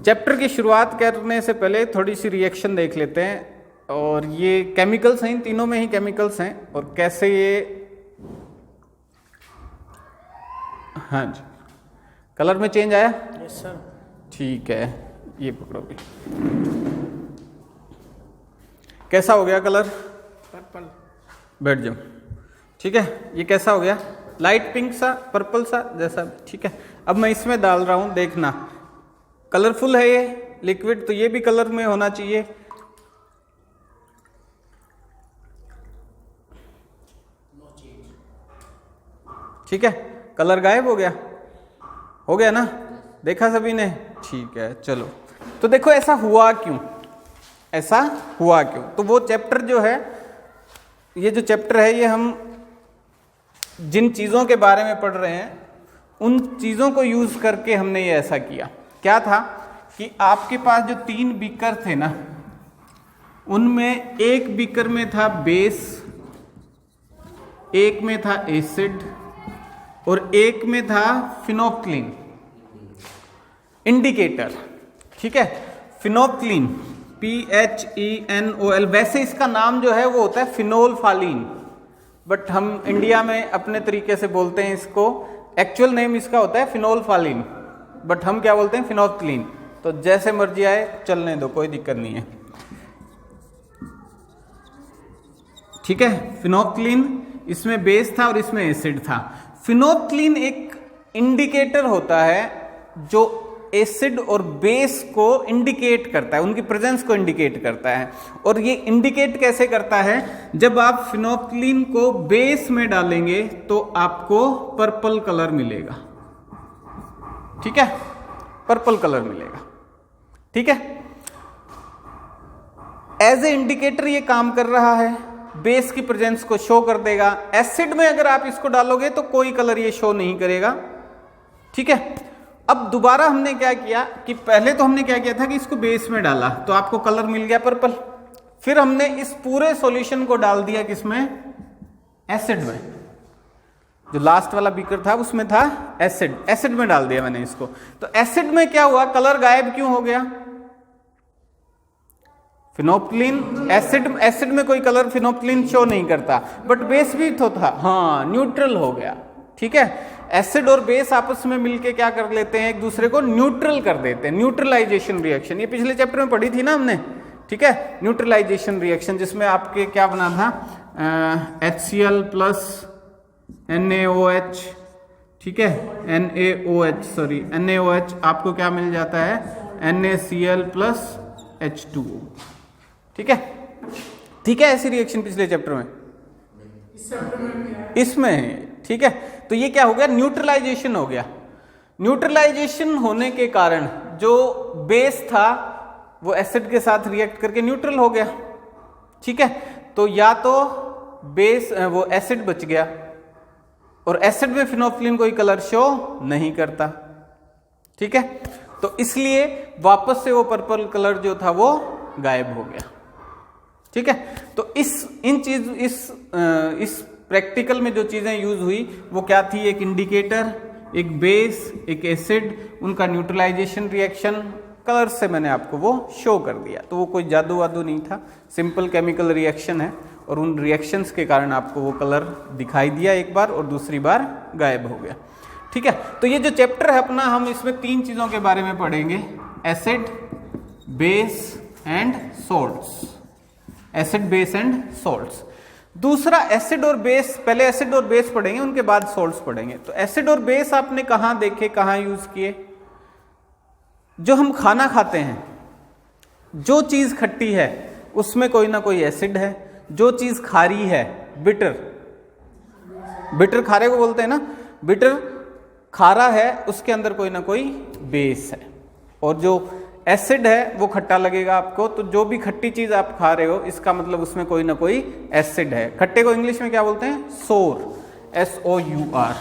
Chapter की शुरुआत करने से पहले थोड़ी सी रिएक्शन देख लेते हैं। और ये केमिकल्स हैं, इन तीनों में ही केमिकल्स हैं और कैसे ये, हाँ जी, कलर में चेंज आया? Yes sir. ठीक है, ये पकड़ो भी। कैसा हो गया कलर? पर्पल। बैठ जाओ। ठीक है, ये कैसा हो गया? लाइट पिंक सा, पर्पल सा जैसा। ठीक है, अब मैं इसमें डाल रहा हूं, देखना कलरफुल है ये लिक्विड, तो ये भी कलर में होना चाहिए। ठीक है, कलर गायब हो गया ना? देखा सभी ने? ठीक है, चलो। तो देखो ऐसा हुआ क्यों? तो वो चैप्टर जो है, ये जो चैप्टर है, ये हम जिन चीज़ों के बारे में पढ़ रहे हैं उन चीज़ों को यूज़ करके हमने ये ऐसा किया। क्या था कि आपके पास जो 3 बीकर थे ना, उनमें एक बीकर में था बेस, एक में था एसिड और एक में था फिनोक्लीन इंडिकेटर। ठीक है, फिनोक्लीन PHENOL, वैसे इसका नाम जो है वो होता है फिनोल्फालीन, बट हम इंडिया में अपने तरीके से बोलते हैं इसको, एक्चुअल नेम इसका होता है फिनोल्फालीन, बट हम क्या बोलते हैं? फिनोक्लीन। तो जैसे मर्जी आए चलने दो, कोई दिक्कत नहीं है। ठीक है, फिनोक्लीन, इसमें बेस था और इसमें एसिड था। फिनोक्लीन एक इंडिकेटर होता है जो एसिड और बेस को इंडिकेट करता है, उनकी प्रेजेंस को इंडिकेट करता है। और ये इंडिकेट कैसे करता है? जब आप फिनोक्लीन को बेस में डालेंगे तो आपको पर्पल कलर मिलेगा। ठीक है, पर्पल कलर मिलेगा। ठीक है, एज ए इंडिकेटर ये काम कर रहा है, बेस की प्रेजेंस को शो कर देगा। एसिड में अगर आप इसको डालोगे तो कोई कलर ये शो नहीं करेगा। ठीक है, अब दोबारा हमने क्या किया कि पहले तो हमने क्या किया था कि इसको बेस में डाला तो आपको कलर मिल गया पर्पल। फिर हमने इस पूरे सॉल्यूशन को डाल दिया किसमें? एसिड में। जो लास्ट वाला बीकर था उसमें था एसिड में डाल दिया मैंने इसको। तो एसिड में क्या हुआ? कलर गायब क्यों हो गया? फिनोक्लीन, एसिड में कोई कलर फिनोक्लीन शो नहीं करता, बट बेस भी तो था, हाँ, न्यूट्रल हो गया। ठीक है, एसिड और बेस आपस में मिलके क्या कर लेते हैं? एक दूसरे को न्यूट्रल कर देते हैं, न्यूट्रलाइजेशन रिएक्शन। ये पिछले चैप्टर में पढ़ी थी ना हमने। ठीक है, न्यूट्रलाइजेशन रिएक्शन, जिसमें आपके क्या बना था? HCl plus NaOH। ठीक है, NaOH आपको क्या मिल जाता है? NaCl plus H2O। ठीक है, ऐसी रिएक्शन पिछले चैप्टर में, इसमें है। ठीक है, तो ये क्या हो गया? न्यूट्रलाइजेशन हो गया। न्यूट्रलाइजेशन होने के कारण जो बेस था वो एसिड के साथ रिएक्ट करके न्यूट्रल हो गया। ठीक है, तो या तो बेस वो एसिड बच गया और एसिड में फिनोक्लीन कोई कलर शो नहीं करता। ठीक है, तो इसलिए वापस से वो पर्पल कलर जो था वो गायब हो गया। ठीक है, तो इस प्रैक्टिकल में जो चीजें यूज हुई वो क्या थी? एक इंडिकेटर, एक बेस, एक एसिड, उनका न्यूट्रलाइजेशन रिएक्शन, कलर से मैंने आपको वो शो कर दिया। तो वो कोई जादू वादू नहीं था, सिंपल केमिकल रिएक्शन है और उन रिएक्शंस के कारण आपको वो कलर दिखाई दिया एक बार और दूसरी बार गायब हो गया। ठीक है, तो ये जो चैप्टर है अपना, हम इसमें 3 चीजों के बारे में पढ़ेंगे: acid, base and salts. Acid, base and salts. दूसरा एसिड और बेस, पहले एसिड और बेस पढ़ेंगे, उनके बाद सॉल्ट्स पढ़ेंगे। तो एसिड और बेस आपने कहां देखे, कहां यूज किए? जो हम खाना खाते हैं, जो चीज खट्टी है उसमें कोई ना कोई एसिड है, जो चीज खारी है, बिटर खारे को बोलते हैं ना, बिटर खारा है, उसके अंदर कोई ना कोई बेस है। और जो एसिड है वो खट्टा लगेगा आपको, तो जो भी खट्टी चीज आप खा रहे हो इसका मतलब उसमें कोई ना कोई एसिड है। खट्टे को इंग्लिश में क्या बोलते हैं? सोर, SOUR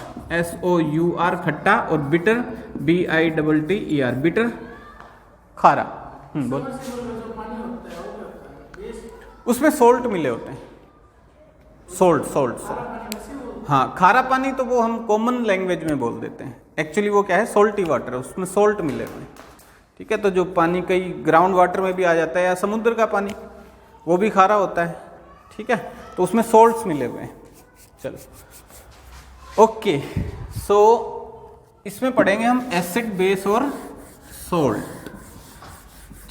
खट्टा, और बिटर BITTER, बिटर खारा। बोल। उसमें सोल्ट मिले होते हैं, सोल्ट। हाँ, खारा पानी तो वो हम कॉमन लैंग्वेज में बोल देते हैं, एक्चुअली वो क्या है? सोल्टी वाटर, उसमें सोल्ट मिले हुए हैं। ठीक है। तो जो पानी कई ग्राउंड वाटर में भी आ जाता है या समुद्र का पानी, वो भी खारा होता है, ठीक है। तो उसमें सोल्ट्स मिले हुए हैं। चलो ओके, सो इसमें पढ़ेंगे हम एसिड, बेस और सोल्ट।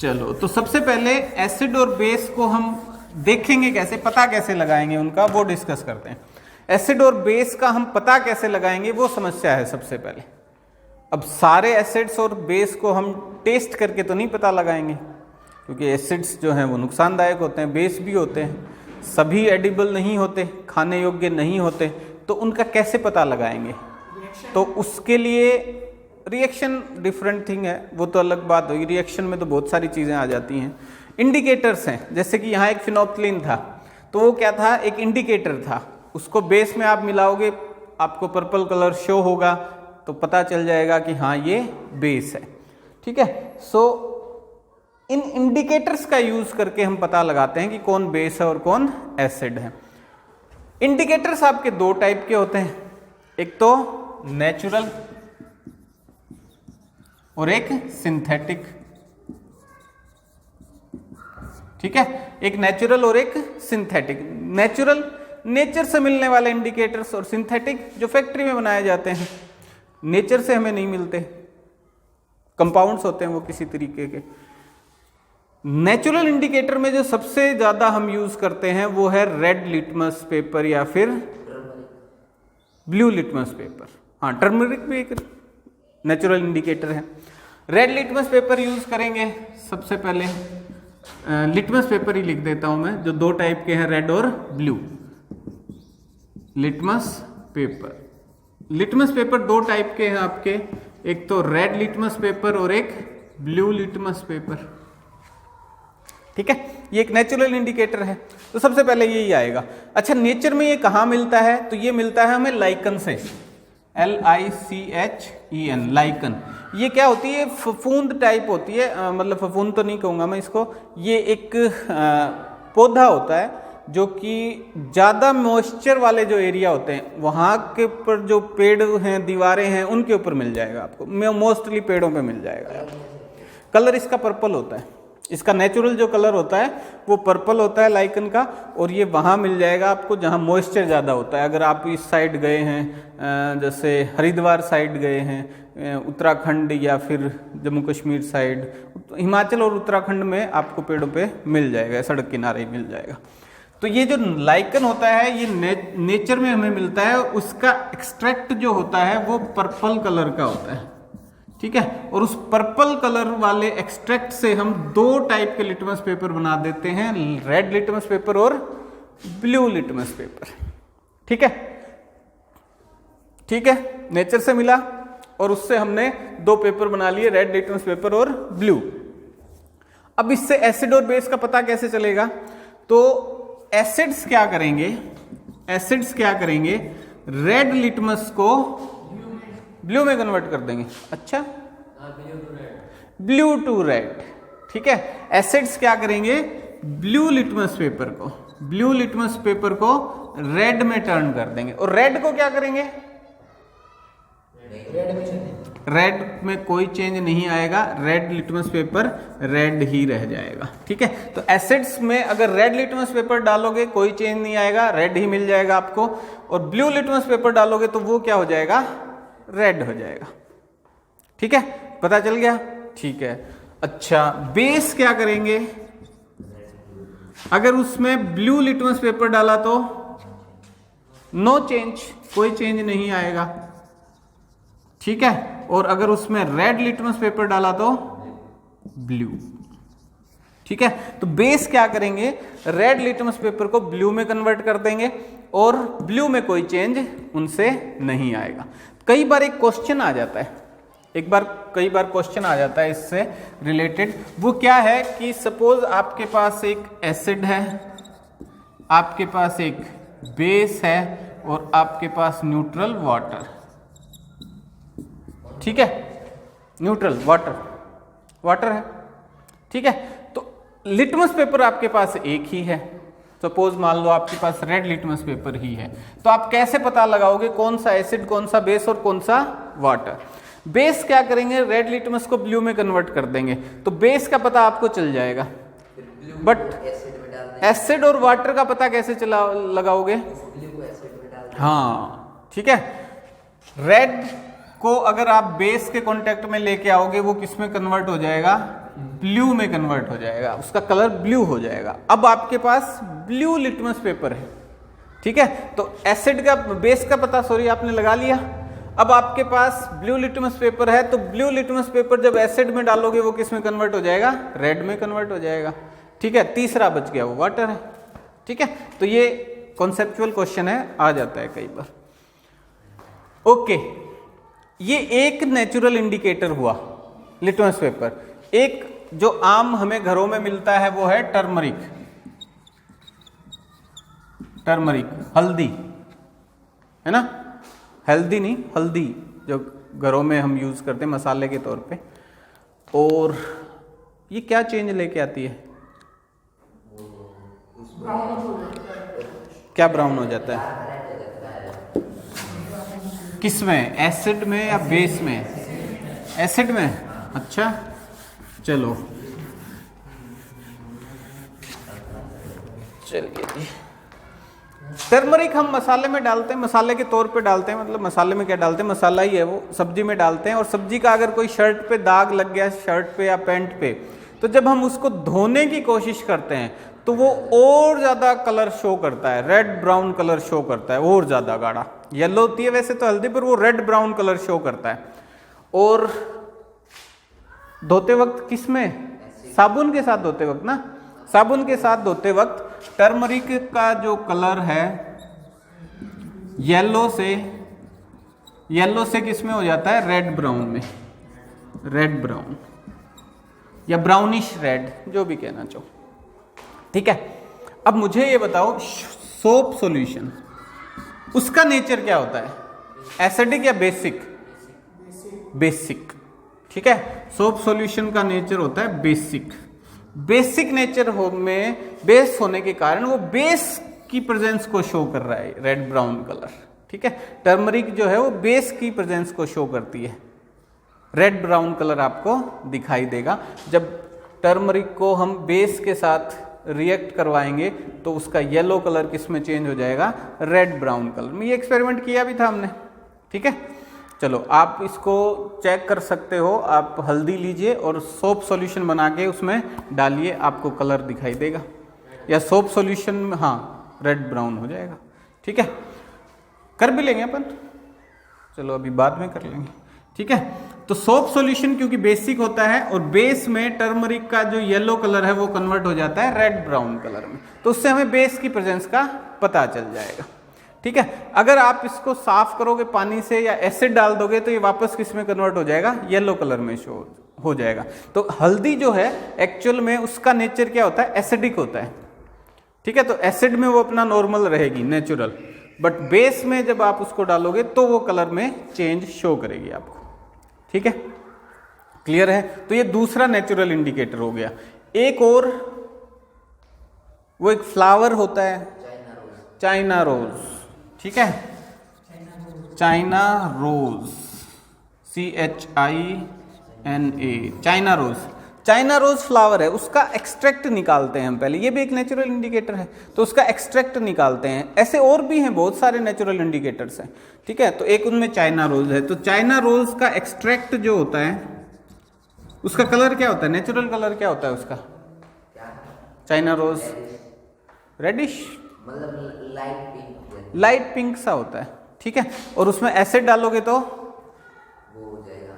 चलो तो सबसे पहले एसिड और बेस को हम देखेंगे कैसे, पता कैसे लगाएंगे उनका, वो डिस्कस करते हैं। एसिड और बेस का हम पता कैसे लगाएंगे वो समस्या है सबसे पहले। अब सारे एसिड्स और बेस को हम टेस्ट करके तो नहीं पता लगाएंगे, क्योंकि एसिड्स जो हैं वो नुकसानदायक होते हैं, बेस भी होते हैं, सभी एडिबल नहीं होते, खाने योग्य नहीं होते, तो उनका कैसे पता लगाएंगे। तो उसके लिए रिएक्शन डिफरेंट थिंग है, वो तो अलग बात होगी। रिएक्शन में तो बहुत सारी चीज़ें आ जाती हैं। इंडिकेटर्स हैं, जैसे कि यहाँ एक फिनोप्थिलीन था, तो वो क्या था, एक इंडिकेटर था। उसको बेस में आप मिलाओगे, आपको पर्पल कलर शो होगा, तो पता चल जाएगा कि हाँ ये बेस है, ठीक है। सो इन इंडिकेटर्स का यूज करके हम पता लगाते हैं कि कौन बेस है और कौन एसिड है। इंडिकेटर्स आपके दो टाइप के होते हैं, एक तो नेचुरल और एक सिंथेटिक, ठीक है। एक नेचुरल और एक सिंथेटिक। नेचुरल नेचर से मिलने वाले इंडिकेटर्स, और सिंथेटिक जो फैक्ट्री में बनाए जाते हैं, नेचर से हमें नहीं मिलते, कंपाउंड्स होते हैं वो किसी तरीके के। नेचुरल इंडिकेटर में जो सबसे ज्यादा हम यूज करते हैं वो है रेड लिटमस पेपर या फिर ब्लू लिटमस पेपर। हाँ, टर्मरिक भी एक नेचुरल इंडिकेटर है। रेड लिटमस पेपर यूज करेंगे सबसे पहले। लिटमस पेपर ही लिख देता हूं मैं, जो दो टाइप के हैं, रेड और blue. Litmus paper, litmus paper दो टाइप के हैं आपके, एक तो रेड लिटमस पेपर और एक ब्लू लिटमस पेपर, ठीक है। ये एक नेचुरल इंडिकेटर है, तो सबसे पहले यही आएगा। अच्छा, नेचर में ये कहाँ मिलता है, तो ये मिलता है हमें लाइकन से, LICHEN, लाइकन। ये क्या होती है, फफूंद टाइप होती है, मतलब फफूंद तो नहीं कहूँगा मैं इसको, ये एक पौधा होता है जो कि ज़्यादा मॉइस्चर वाले जो एरिया होते हैं वहाँ के ऊपर जो पेड़ हैं, दीवारें हैं, उनके ऊपर मिल जाएगा आपको, मोस्टली पेड़ों पे मिल जाएगा। कलर इसका पर्पल होता है, इसका नेचुरल जो कलर होता है वो पर्पल होता है लाइकन का, और ये वहाँ मिल जाएगा आपको जहाँ मॉइस्चर ज़्यादा होता है। अगर आप इस साइड गए हैं, जैसे हरिद्वार साइड गए हैं, उत्तराखंड या फिर जम्मू कश्मीर साइड, हिमाचल और उत्तराखंड में आपको पेड़ों पे मिल जाएगा, सड़क किनारे मिल जाएगा। तो ये जो लाइकन होता है ये नेचर में हमें मिलता है, उसका एक्सट्रैक्ट जो होता है वो पर्पल कलर का होता है, ठीक है। और उस पर्पल कलर वाले एक्सट्रैक्ट से हम दो टाइप के लिटमस पेपर बना देते हैं, रेड लिटमस पेपर और ब्लू लिटमस पेपर, ठीक है। ठीक है, नेचर से मिला और उससे हमने दो पेपर बना लिए, रेड लिटमस पेपर और ब्लू। अब इससे एसिड और बेस का पता कैसे चलेगा, तो एसिड्स क्या करेंगे, एसिड्स क्या करेंगे, रेड लिटमस को ब्लू में कन्वर्ट कर देंगे। अच्छा, ब्लू टू रेड, ठीक है। एसिड्स क्या करेंगे, ब्लू लिटमस पेपर को, ब्लू लिटमस पेपर को रेड में टर्न कर देंगे, और रेड को क्या करेंगे, रेड में कोई चेंज नहीं आएगा, रेड लिटमस पेपर रेड ही रह जाएगा, ठीक है। तो एसिड्स में अगर रेड लिटमस पेपर डालोगे कोई चेंज नहीं आएगा, रेड ही मिल जाएगा आपको, और ब्लू लिटमस पेपर डालोगे तो वो क्या हो जाएगा, रेड हो जाएगा, ठीक है। पता चल गया, ठीक है। अच्छा, बेस क्या करेंगे, अगर उसमें ब्लू लिटमस पेपर डाला तो नो चेंज, कोई चेंज नहीं आएगा, ठीक है। और अगर उसमें रेड लिटमस पेपर डाला तो ब्लू, ठीक है। तो बेस क्या करेंगे, रेड लिटमस पेपर को ब्लू में कन्वर्ट कर देंगे, और ब्लू में कोई चेंज उनसे नहीं आएगा। कई बार एक क्वेश्चन आ जाता है, कई बार क्वेश्चन आ जाता है इससे रिलेटेड। वो क्या है कि सपोज आपके पास एक एसिड है, आपके पास एक बेस है, और आपके पास न्यूट्रल वाटर, ठीक है, न्यूट्रल वाटर है, ठीक है। तो लिटमस पेपर आपके पास एक ही है, सपोज मान लो आपके पास रेड लिटमस पेपर ही है, तो आप कैसे पता लगाओगे कौन सा एसिड, कौन सा बेस और कौन सा वाटर। बेस क्या करेंगे, रेड लिटमस को ब्लू में कन्वर्ट कर देंगे, तो बेस का पता आपको चल जाएगा। बट एसिड और वाटर का पता कैसे चला लगाओगे? हाँ ठीक है, रेड को अगर आप बेस के कांटेक्ट में लेके आओगे वो किस में कन्वर्ट हो जाएगा? ब्लू में कन्वर्ट हो जाएगा, उसका कलर ब्लू हो जाएगा। अब आपके पास ब्लू लिटमस पेपर है, ठीक है, तो एसिड का बेस का पता सॉरी आपने लगा लिया। अब आपके पास ब्लू लिटमस पेपर है, तो ब्लू लिटमस पेपर जब एसिड में डालोगे वो किस में कन्वर्ट हो जाएगा? रेड में कन्वर्ट हो जाएगा, ठीक है। तीसरा बच गया, वो वाटर है, ठीक है। तो ये कॉन्सेप्चुअल क्वेश्चन है, आ जाता है कई बार। ओके, ये एक नेचुरल इंडिकेटर हुआ लिटमस पेपर। एक जो आम हमें घरों में मिलता है वो है टर्मरिक, हल्दी, है ना, हल्दी नहीं, हल्दी जो घरों में हम यूज करते हैं मसाले के तौर पे। और ये क्या चेंज लेके आती है? क्या ब्राउन हो जाता है? किस में, एसिड में या बेस में? एसिड में, अच्छा चलो चलिए। टर्मरिक हम मसाले में डालते हैं, मसाले के तौर पे डालते हैं, मतलब मसाले में क्या डालते हैं, मसाला ही है वो, सब्जी में डालते हैं। और सब्जी का अगर कोई शर्ट पे दाग लग गया, शर्ट पे या पैंट पे, तो जब हम उसको धोने की कोशिश करते हैं तो वो और ज्यादा कलर शो करता है, रेड ब्राउन कलर शो करता है, और ज्यादा गाढ़ा। येलो होती है वैसे तो हल्दी, पर वो रेड ब्राउन कलर शो करता है। और धोते वक्त किस में? साबुन के साथ धोते वक्त ना, साबुन के साथ धोते वक्त टर्मरिक का जो कलर है येलो से किस में हो जाता है? रेड ब्राउन में, रेड ब्राउन या ब्राउनिश रेड, जो भी कहना चाहो, ठीक है। अब मुझे ये बताओ, सोप सॉल्यूशन उसका नेचर क्या होता है? एसिडिक या बेसिक? बेसिक, ठीक है। सोप सॉल्यूशन का नेचर होता है बेसिक। बेसिक नेचर में बेस होने के कारण वो बेस की प्रेजेंस को शो कर रहा है, रेड ब्राउन कलर, ठीक है। टर्मरिक जो है वो बेस की प्रेजेंस को शो करती है, रेड ब्राउन कलर आपको दिखाई देगा। जब टर्मरिक को हम बेस के साथ रिएक्ट करवाएंगे तो उसका येलो कलर किस में चेंज हो जाएगा? रेड ब्राउन कलर में। ये एक्सपेरिमेंट किया भी था हमने, ठीक है। चलो आप इसको चेक कर सकते हो, आप हल्दी लीजिए और सोप सॉल्यूशन बना के उसमें डालिए, आपको कलर दिखाई देगा। या सोप सॉल्यूशन में हाँ रेड ब्राउन हो जाएगा, ठीक है। कर भी लेंगे अपन, चलो अभी बाद में कर लेंगे, ठीक है। तो सोप सॉल्यूशन क्योंकि बेसिक होता है और बेस में टर्मरिक का जो येलो कलर है वो कन्वर्ट हो जाता है रेड ब्राउन कलर में, तो उससे हमें बेस की प्रेजेंस का पता चल जाएगा, ठीक है। अगर आप इसको साफ करोगे पानी से या एसिड डाल दोगे तो ये वापस किस में कन्वर्ट हो जाएगा? येलो कलर में शो हो जाएगा। तो हल्दी जो है एक्चुअल में उसका नेचर क्या होता है? एसिडिक होता है, ठीक है। तो एसिड में वो अपना नॉर्मल रहेगी, नेचुरल, बट बेस में जब आप उसको डालोगे तो वो कलर में चेंज शो करेगी आपको, ठीक है। क्लियर है? तो ये दूसरा नेचुरल इंडिकेटर हो गया। एक और, वो एक फ्लावर होता है, चाइना रोज, ठीक है, China rose, CHINA, China rose. China rose flower है, उसका एक्सट्रैक्ट निकालते हैं हम पहले, ये भी एक नेचुरल इंडिकेटर है, तो उसका एक्सट्रैक्ट निकालते हैं। ऐसे और भी हैं, बहुत सारे नेचुरल इंडिकेटर्स हैं, ठीक है। तो एक उनमें चाइना रोज है, तो चाइना रोज का एक्सट्रैक्ट जो होता है उसका कलर क्या होता है? नेचुरल कलर क्या होता है उसका? चाइना रोज रेडिश, मतलब लाइट पिंक सा होता है, ठीक है। और उसमें एसिड डालोगे तो वो हो जाएगा,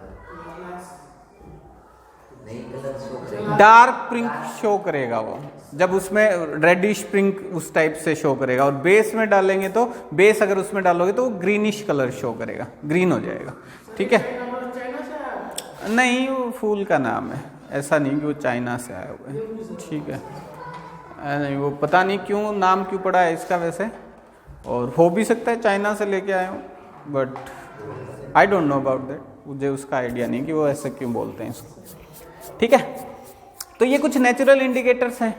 नहीं कलर शो करेगा, डार्क पिंक शो करेगा वो, जब उसमें रेडिश पिंक उस टाइप से शो करेगा। और बेस में डालेंगे तो, बेस अगर उसमें डालोगे तो वो ग्रीनिश कलर शो करेगा, ग्रीन हो जाएगा, ठीक है। नहीं, वो फूल का नाम है, ऐसा नहीं कि वो चाइना से आया हुआ है, ठीक है। नहीं, वो पता नहीं क्यों नाम क्यों पड़ा है इसका वैसे, और हो भी सकता है चाइना से लेके आए हूँ, but I don't know about that, मुझे उसका आइडिया नहीं कि वो ऐसे क्यों बोलते हैं इसको, ठीक है। तो ये कुछ नेचुरल इंडिकेटर्स हैं,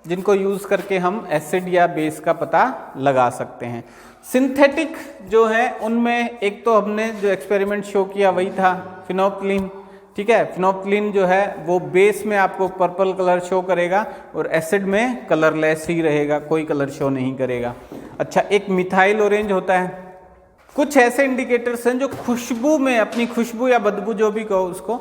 जिनको यूज करके हम एसिड या बेस का पता लगा सकते हैं। सिंथेटिक जो है उनमें एक तो हमने जो एक्सपेरिमेंट शो किया वही था फिनोप्थिलीन, ठीक है। फिनोप्थिलीन जो है वो बेस में आपको पर्पल कलर शो करेगा और एसिड में कलरलेस ही रहेगा, कोई कलर शो नहीं करेगा। अच्छा, एक मिथाइल ऑरेंज होता है। कुछ ऐसे इंडिकेटर्स हैं जो खुशबू में, अपनी खुशबू या बदबू जो भी कहो उसको,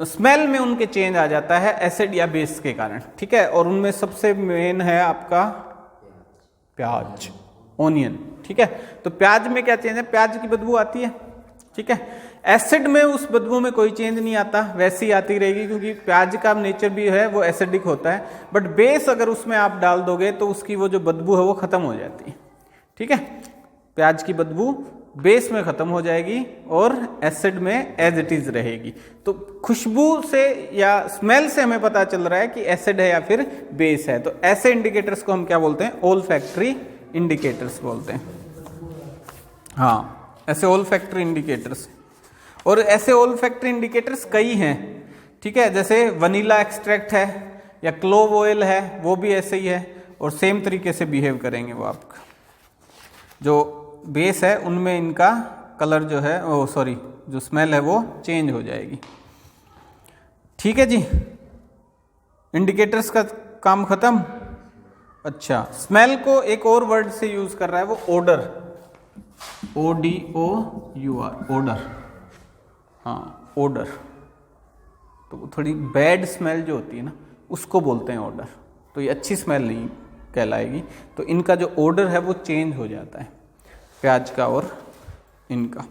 स्मेल में उनके चेंज आ जाता है एसिड या बेस के कारण, ठीक है। और उनमें सबसे मेन है आपका प्याज, ओनियन, ठीक है। तो प्याज में क्या चेंज है, प्याज की बदबू आती है, ठीक है। एसिड में उस बदबू में कोई चेंज नहीं आता, वैसी आती रहेगी क्योंकि प्याज का नेचर भी है वो एसिडिक होता है। बट बेस अगर उसमें आप डाल दोगे तो उसकी वो जो बदबू है वो खत्म हो जाती है, ठीक है। प्याज की बदबू बेस में खत्म हो जाएगी और एसिड में एज इट इज रहेगी। तो खुशबू से या स्मेल से हमें पता चल रहा है कि एसिड है या फिर बेस है। तो ऐसे इंडिकेटर्स को हम क्या बोलते हैं, ओल्फैक्टरी इंडिकेटर्स बोलते हैं। हाँ, ऐसे ओल्फैक्टरी इंडिकेटर्स। और ऐसे ओल्फैक्टरी इंडिकेटर्स कई हैं, ठीक है। जैसे वनीला एक्सट्रैक्ट है या क्लोव ऑयल है, वो भी ऐसे ही है और सेम तरीके से बिहेव करेंगे वो आपका। जो बेस है उनमें इनका कलर जो है, ओ सॉरी, जो स्मेल है वो चेंज हो जाएगी, ठीक है जी। इंडिकेटर्स का काम खत्म। अच्छा, स्मेल को एक और वर्ड से यूज कर रहा है वो ओडर, ODOUR, ओडर। हाँ, ओडर। तो थोड़ी बैड स्मेल जो होती है ना उसको बोलते हैं ओडर। तो ये अच्छी स्मेल नहीं कहलाएगी। तो इनका जो ओडर है वो चेंज हो जाता है, प्याज का और इनका।